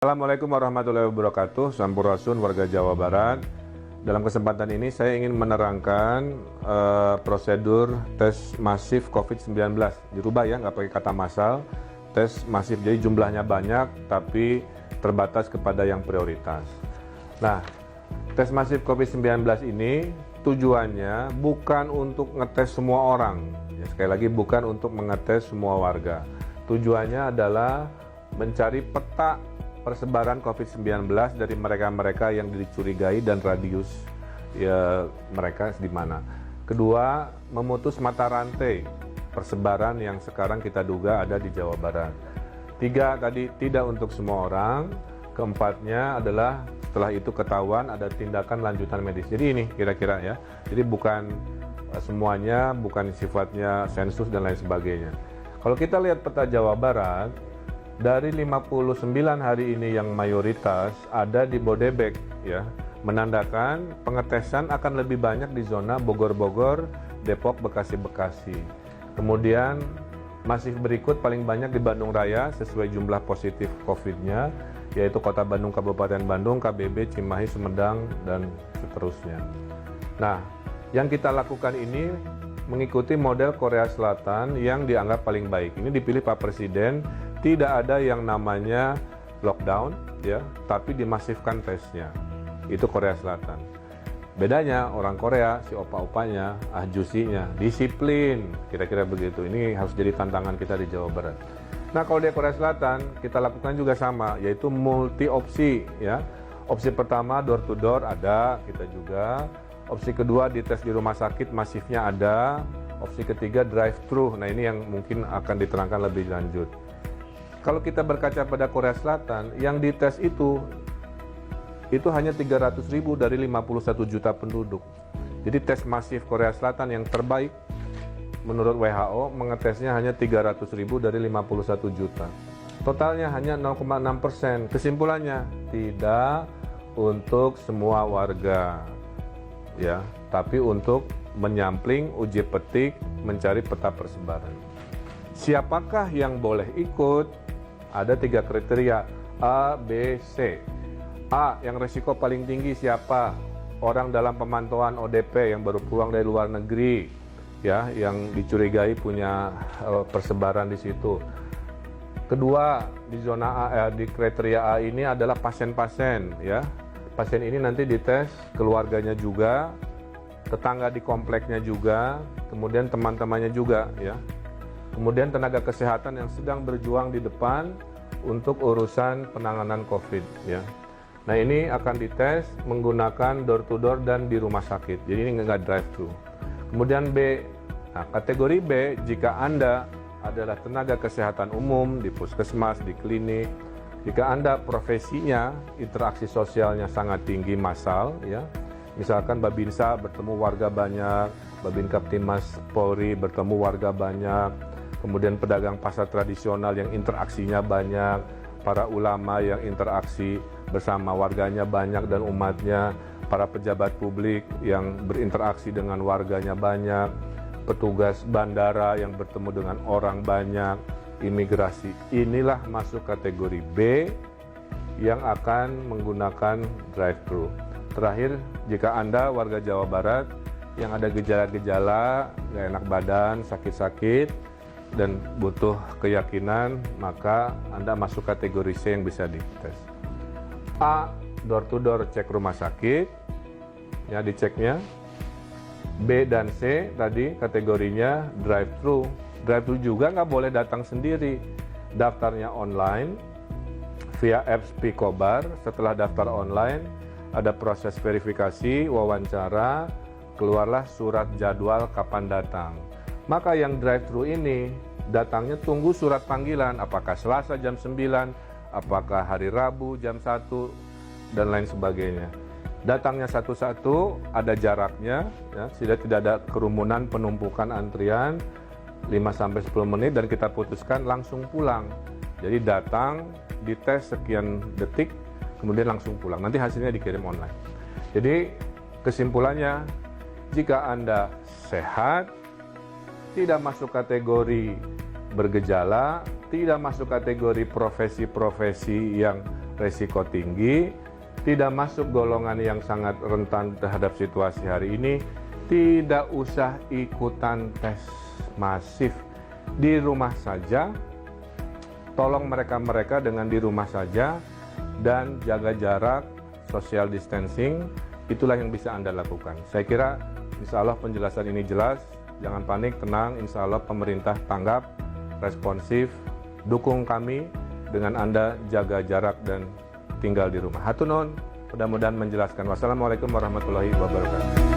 Assalamualaikum warahmatullahi wabarakatuh. Sampurasun warga Jawa Barat. Dalam kesempatan ini saya ingin menerangkan prosedur tes masif COVID-19. Dirubah ya, nggak pakai kata massal. Tes masif, jadi jumlahnya banyak tapi terbatas kepada yang prioritas. Nah, tes masif COVID-19 ini tujuannya bukan untuk ngetes semua orang. Ya, sekali lagi bukan untuk mengetes semua warga. Tujuannya adalah mencari peta persebaran COVID-19 dari mereka-mereka yang dicurigai dan radius ya mereka di mana. Kedua, memutus mata rantai persebaran yang sekarang kita duga ada di Jawa Barat. Tiga, tadi tidak untuk semua orang. Keempatnya adalah setelah itu ketahuan ada tindakan lanjutan medis. Jadi ini kira-kira ya. Jadi bukan semuanya, bukan sifatnya sensus dan lain sebagainya. Kalau kita lihat peta Jawa Barat, dari 59 hari ini yang mayoritas ada di Bodebek ya, menandakan pengetesan akan lebih banyak di zona Bogor-Bogor, Depok, Bekasi-Bekasi. Kemudian masih berikut paling banyak di Bandung Raya sesuai jumlah positif COVID-nya, yaitu Kota Bandung, Kabupaten Bandung, KBB, Cimahi, Sumedang, dan seterusnya. Nah, yang kita lakukan ini mengikuti model Korea Selatan yang dianggap paling baik. Ini dipilih Pak Presiden. Tidak ada yang namanya lockdown, ya, tapi dimasifkan tesnya. Itu Korea Selatan. Bedanya orang Korea, si opa-opanya, ahjusinya, disiplin, kira-kira begitu. Ini harus jadi tantangan kita di Jawa Barat. Nah, kalau di Korea Selatan, kita lakukan juga sama, yaitu multi opsi, ya. Opsi pertama door to door ada, kita juga. Opsi kedua dites di rumah sakit masifnya ada. Opsi ketiga drive thru. Nah, ini yang mungkin akan diterangkan lebih lanjut. Kalau kita berkaca pada Korea Selatan, yang dites itu hanya 300.000 dari 51 juta penduduk. Jadi tes masif Korea Selatan yang terbaik menurut WHO mengetesnya hanya 300.000 dari 51 juta. Totalnya hanya 0,6%. Kesimpulannya, tidak untuk semua warga, ya, tapi untuk menyampling, uji petik, mencari peta persebaran. Siapakah yang boleh ikut? Ada 3 kriteria, A, B, C. A, yang resiko paling tinggi siapa? Orang dalam pemantauan ODP yang baru pulang dari luar negeri, ya, yang dicurigai punya persebaran di situ. Kedua, di zona A, di kriteria A ini adalah pasien-pasien, ya. Pasien ini nanti dites keluarganya juga, tetangga di kompleknya juga, kemudian teman-temannya juga, ya. Kemudian tenaga kesehatan yang sedang berjuang di depan untuk urusan penanganan COVID, ya. Nah, ini akan dites menggunakan door to door dan di rumah sakit. Jadi ini nggak drive thru. Kemudian B, nah, kategori B, jika Anda adalah tenaga kesehatan umum di puskesmas, di klinik, jika Anda profesinya interaksi sosialnya sangat tinggi massal, ya. Misalkan Babinsa bertemu warga banyak, Babin-Kaptimas Polri bertemu warga banyak, kemudian pedagang pasar tradisional yang interaksinya banyak, para ulama yang interaksi bersama warganya banyak dan umatnya, para pejabat publik yang berinteraksi dengan warganya banyak, petugas bandara yang bertemu dengan orang banyak, imigrasi. Inilah masuk kategori B yang akan menggunakan drive-thru. Terakhir, jika Anda warga Jawa Barat yang ada gejala-gejala, nggak enak badan, sakit-sakit, dan butuh keyakinan, maka Anda masuk kategori C yang bisa dites. A, door to door cek rumah sakit, ya diceknya. B dan C tadi kategorinya drive thru. Drive thru juga nggak boleh datang sendiri. Daftarnya online via apps Picobar. Setelah daftar online, ada proses verifikasi, wawancara, keluarlah surat jadwal kapan datang. Maka yang drive-thru ini datangnya tunggu surat panggilan, apakah Selasa jam 9, apakah hari Rabu jam 1, dan lain sebagainya. Datangnya satu-satu, ada jaraknya, ya, sehingga tidak ada kerumunan penumpukan antrian, 5-10 menit dan kita putuskan langsung pulang. Jadi datang, dites sekian detik, kemudian langsung pulang. Nanti hasilnya dikirim online. Jadi kesimpulannya, jika Anda sehat, tidak masuk kategori bergejala, tidak masuk kategori profesi-profesi yang resiko tinggi, tidak masuk golongan yang sangat rentan terhadap situasi hari ini, tidak usah ikutan tes masif. Di rumah saja, tolong mereka dengan di rumah saja, dan jaga jarak, social distancing, itulah yang bisa Anda lakukan. Saya kira insya Allah penjelasan ini jelas, jangan panik, tenang, insya Allah pemerintah tanggap, responsif, dukung kami dengan Anda jaga jarak dan tinggal di rumah. Hatur nuhun, mudah-mudahan menjelaskan. Wassalamualaikum warahmatullahi wabarakatuh.